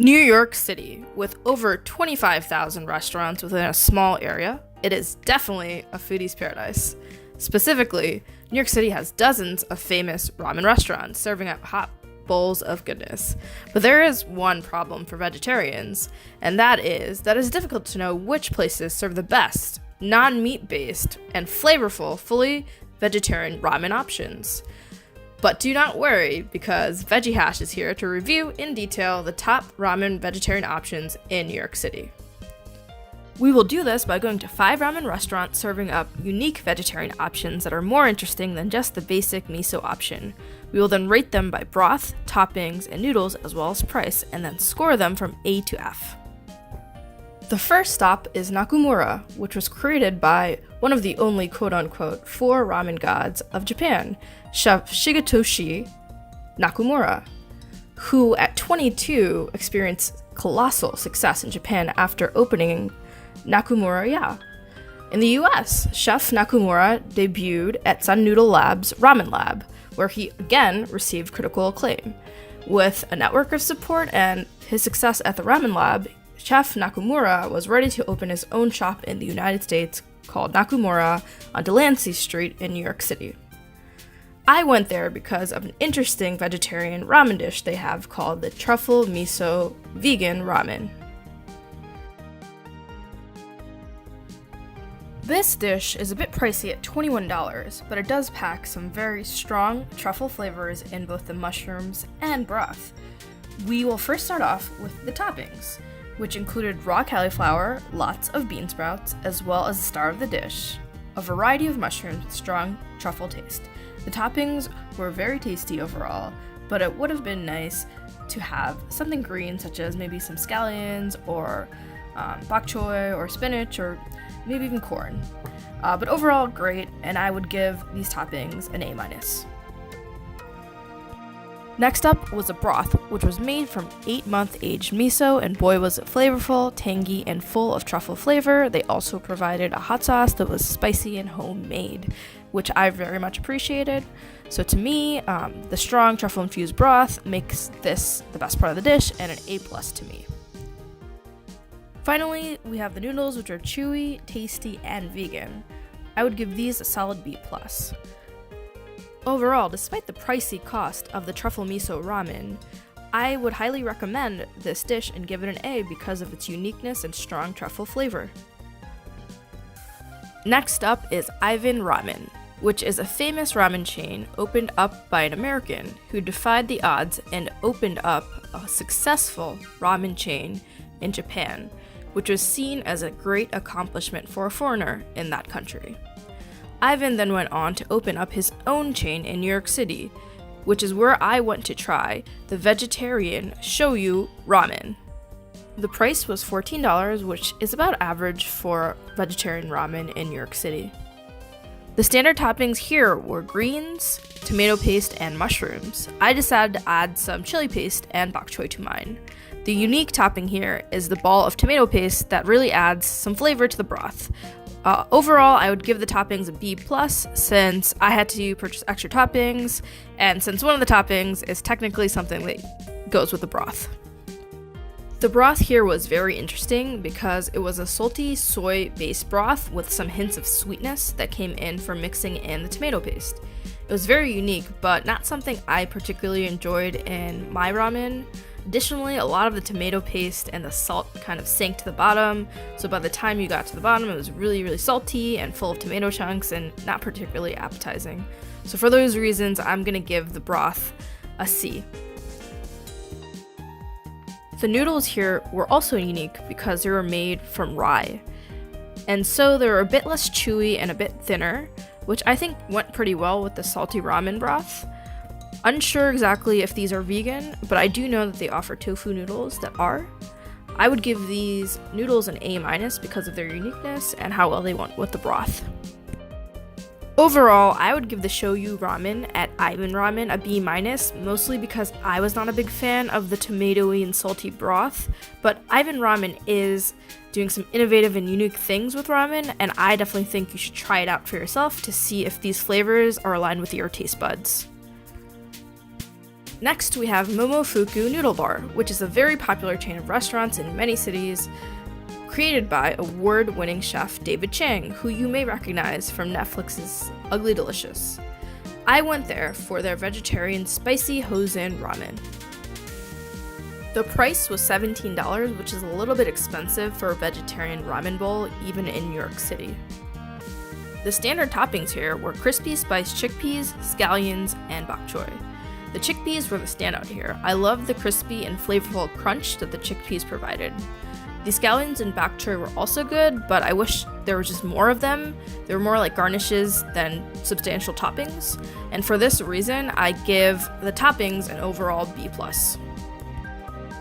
New York City, with over 25,000 restaurants within a small area, it is definitely a foodie's paradise. Specifically, New York City has dozens of famous ramen restaurants serving up hot bowls of goodness. But there is one problem for vegetarians, and that is that it's difficult to know which places serve the best, non-meat based, and flavorful, fully vegetarian ramen options. But do not worry, because Veggie Hash is here to review in detail the top ramen vegetarian options in New York City. We will do this by going to 5 ramen restaurants serving up unique vegetarian options that are more interesting than just the basic miso option. We will then rate them by broth, toppings, and noodles, as well as price, and then score them from A to F. The first stop is Nakamura, which was created by one of the only quote-unquote 4 ramen gods of Japan, Chef Shigetoshi Nakamura, who at 22 experienced colossal success in Japan after opening Nakamura Ya. In the US, Chef Nakamura debuted at Sun Noodle Lab's Ramen Lab, where he again received critical acclaim. With a network of support and his success at the Ramen Lab, Chef Nakamura was ready to open his own shop in the United States called Nakamura on Delancey Street in New York City. I went there because of an interesting vegetarian ramen dish they have called the Truffle Miso Vegan Ramen. This dish is a bit pricey at $21, but it does pack some very strong truffle flavors in both the mushrooms and broth. We will first start off with the toppings, which included raw cauliflower, lots of bean sprouts, as well as the star of the dish, a variety of mushrooms with strong truffle taste. The toppings were very tasty overall, but it would have been nice to have something green, such as maybe some scallions, or bok choy, or spinach, or maybe even corn. But overall, great, and I would give these toppings an A-. Next up was a broth, which was made from 8-month aged miso, and boy was it flavorful, tangy, and full of truffle flavor. They also provided a hot sauce that was spicy and homemade, which I very much appreciated. So to me, the strong truffle-infused broth makes this the best part of the dish, and an A+ to me. Finally, we have the noodles, which are chewy, tasty, and vegan. I would give these a solid B+. Overall, despite the pricey cost of the truffle miso ramen, I would highly recommend this dish and give it an A because of its uniqueness and strong truffle flavor. Next up is Ivan Ramen, which is a famous ramen chain opened up by an American who defied the odds and opened up a successful ramen chain in Japan, which was seen as a great accomplishment for a foreigner in that country. Ivan then went on to open up his own chain in New York City, which is where I went to try the vegetarian Shoyu ramen. The price was $14, which is about average for vegetarian ramen in New York City. The standard toppings here were greens, tomato paste, and mushrooms. I decided to add some chili paste and bok choy to mine. The unique topping here is the ball of tomato paste that really adds some flavor to the broth. Overall, I would give the toppings a B+, since I had to purchase extra toppings, and since one of the toppings is technically something that goes with the broth. The broth here was very interesting because it was a salty soy-based broth with some hints of sweetness that came in from mixing in the tomato paste. It was very unique, but not something I particularly enjoyed in my ramen. Additionally, a lot of the tomato paste and the salt kind of sank to the bottom, so by the time you got to the bottom, it was really, really salty and full of tomato chunks and not particularly appetizing. So for those reasons, I'm gonna give the broth a C. The noodles here were also unique because they were made from rye, and so they were a bit less chewy and a bit thinner, which I think went pretty well with the salty ramen broth. Unsure exactly if these are vegan, but I do know that they offer tofu noodles that are. I would give these noodles an A- because of their uniqueness and how well they went with the broth. Overall, I would give the Shoyu ramen at Ivan Ramen a B-, mostly because I was not a big fan of the tomatoey and salty broth, but Ivan Ramen is doing some innovative and unique things with ramen, and I definitely think you should try it out for yourself to see if these flavors are aligned with your taste buds. Next, we have Momofuku Noodle Bar, which is a very popular chain of restaurants in many cities, created by award-winning chef David Chang, who you may recognize from Netflix's Ugly Delicious. I went there for their vegetarian spicy Hozon ramen. The price was $17, which is a little bit expensive for a vegetarian ramen bowl, even in New York City. The standard toppings here were crispy spiced chickpeas, scallions, and bok choy. The chickpeas were the standout here. I loved the crispy and flavorful crunch that the chickpeas provided. The scallions and bok choy were also good, but I wish there was just more of them. They were more like garnishes than substantial toppings, and for this reason, I give the toppings an overall B+.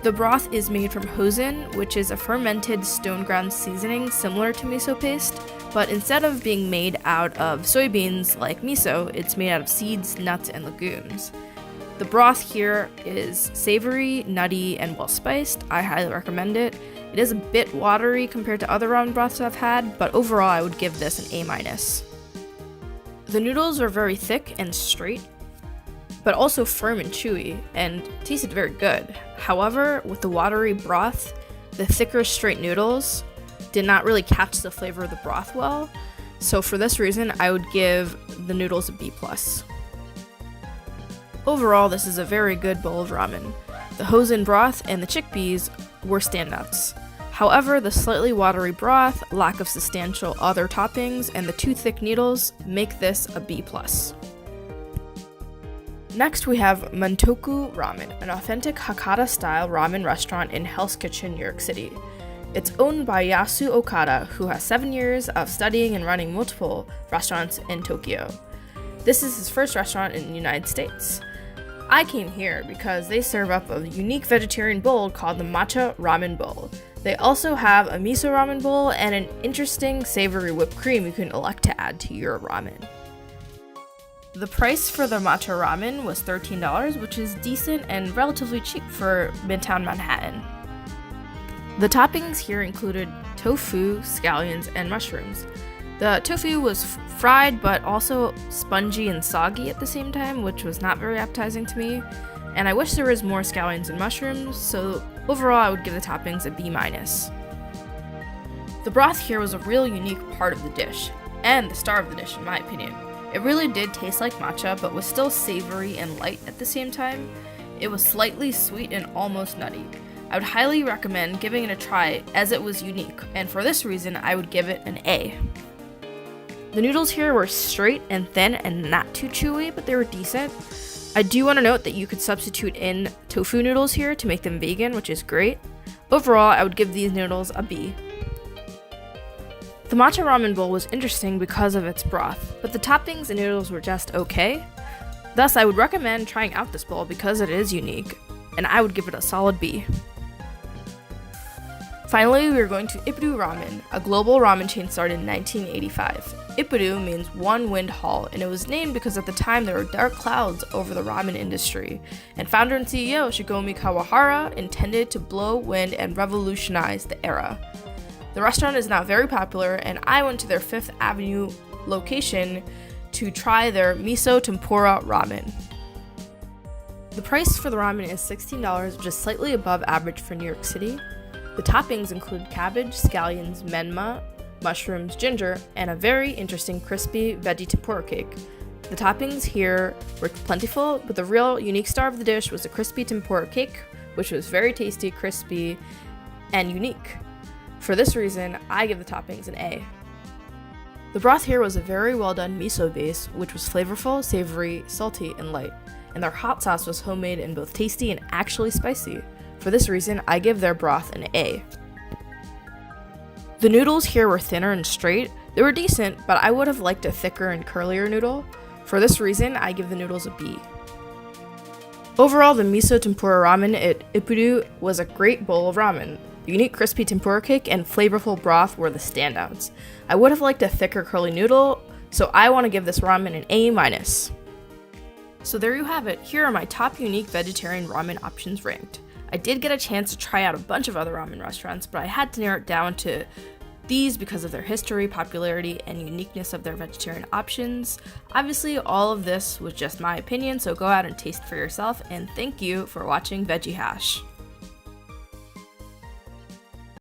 The broth is made from Hozon, which is a fermented stone ground seasoning similar to miso paste, but instead of being made out of soybeans like miso, it's made out of seeds, nuts, and legumes. The broth here is savory, nutty, and well spiced. I highly recommend it. It is a bit watery compared to other ramen broths I've had, but overall I would give this an A-. The noodles are very thick and straight, but also firm and chewy, and tasted very good. However, with the watery broth, the thicker straight noodles did not really catch the flavor of the broth well, so for this reason I would give the noodles a B+. Overall, this is a very good bowl of ramen. The Hozon broth and the chickpeas were standouts. However, the slightly watery broth, lack of substantial other toppings, and the too thick noodles make this a B+. Next, we have Mentoku Ramen, an authentic Hakata-style ramen restaurant in Hell's Kitchen, New York City. It's owned by Yasu Okada, who has 7 years of studying and running multiple restaurants in Tokyo. This is his first restaurant in the United States. I came here because they serve up a unique vegetarian bowl called the Matcha Ramen Bowl. They also have a miso ramen bowl and an interesting savory whipped cream you can elect to add to your ramen. The price for the matcha ramen was $13, which is decent and relatively cheap for Midtown Manhattan. The toppings here included tofu, scallions, and mushrooms. The tofu was fried but also spongy and soggy at the same time, which was not very appetizing to me, and I wish there was more scallions and mushrooms, so overall I would give the toppings a B-. The broth here was a real unique part of the dish, and the star of the dish in my opinion. It really did taste like matcha, but was still savory and light at the same time. It was slightly sweet and almost nutty. I would highly recommend giving it a try as it was unique, and for this reason I would give it an A. The noodles here were straight and thin and not too chewy, but they were decent. I do want to note that you could substitute in tofu noodles here to make them vegan, which is great. Overall, I would give these noodles a B. The matcha ramen bowl was interesting because of its broth, but the toppings and noodles were just okay. Thus, I would recommend trying out this bowl because it is unique, and I would give it a solid B. Finally, we are going to Ippudo Ramen, a global ramen chain started in 1985. Ippudo means one wind hall, and it was named because at the time there were dark clouds over the ramen industry, and founder and CEO Shigeru Kawahara intended to blow wind and revolutionize the era. The restaurant is now very popular, and I went to their 5th Avenue location to try their Miso Tempura ramen. The price for the ramen is $16, which is slightly above average for New York City. The toppings include cabbage, scallions, menma, mushrooms, ginger, and a very interesting crispy veggie tempura cake. The toppings here were plentiful, but the real unique star of the dish was the crispy tempura cake, which was very tasty, crispy, and unique. For this reason, I give the toppings an A. The broth here was a very well done miso base, which was flavorful, savory, salty, and light, and their hot sauce was homemade and both tasty and actually spicy. For this reason, I give their broth an A. The noodles here were thinner and straight. They were decent, but I would have liked a thicker and curlier noodle. For this reason, I give the noodles a B. Overall, the miso tempura ramen at Ippudo was a great bowl of ramen. The unique crispy tempura cake and flavorful broth were the standouts. I would have liked a thicker curly noodle, so I want to give this ramen an A-. So there you have it. Here are my top unique vegetarian ramen options ranked. I did get a chance to try out a bunch of other ramen restaurants, but I had to narrow it down to These because of their history, popularity, and uniqueness of their vegetarian options. Obviously, all of this was just my opinion, so go out and taste for yourself, and thank you for watching Veggie Hash.